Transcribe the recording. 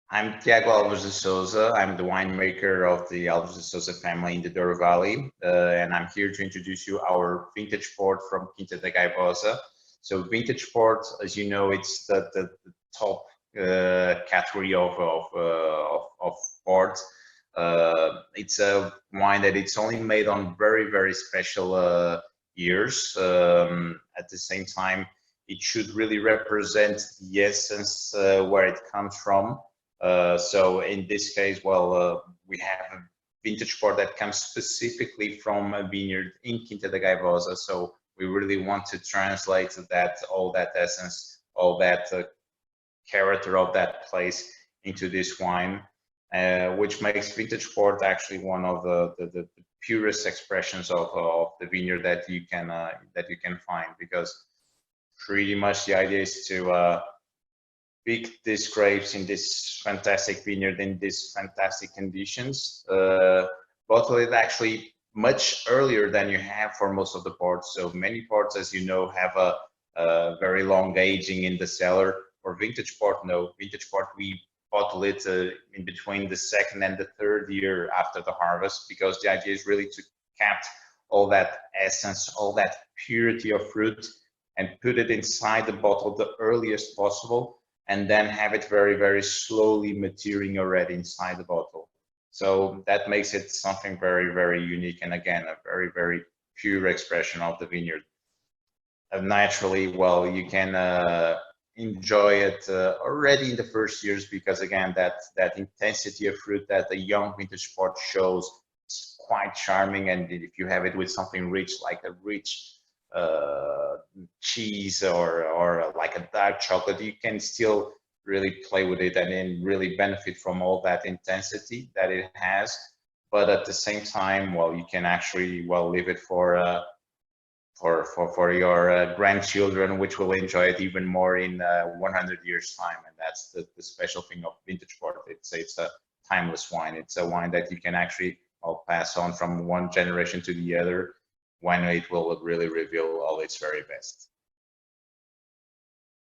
I'm Tiago Alves de Sousa. I'm the winemaker of the Alves de Sousa family in the Douro Valley, and I'm here to introduce you our vintage port from Quinta da Gaivosa. So vintage port, as you know, it's the top category of port. It's a wine that it's only made on very special years. At the same time, it should really represent the essence where it comes from. So in this case, we have a vintage port that comes specifically from a vineyard in Quinta da Gaivosa. So we really want to translate all that essence, all that character of that place into this wine, which makes vintage port actually one of the purest expressions of the vineyard that you can find, because pretty much the idea is to pick these grapes in this fantastic vineyard in these fantastic conditions. Bottle it actually much earlier than you have for most of the ports. So many ports, as you know, have a very long aging in the cellar. For vintage port, no. Vintage port, we bottle it in between the second and the third year after the harvest, because the idea is really to capture all that essence, all that purity of fruit, and put it inside the bottle the earliest possible, and then have it very slowly maturing already inside the bottle. So that makes it something very unique, and again, a very pure expression of the vineyard. Naturally, well, you can enjoy it already in the first years, because again, that intensity of fruit that the young vintage port shows is quite charming. And if you have it with something rich, like a rich cheese or like a dark chocolate, you can still really play with it and then really benefit from all that intensity that it has. But at the same time, well, you can actually leave it for your grandchildren, which will enjoy it even more in 100 years time. And that's the special thing of vintage port. It's a timeless wine. It's a wine that you can actually pass on from one generation to the other, when it will really reveal all its very best.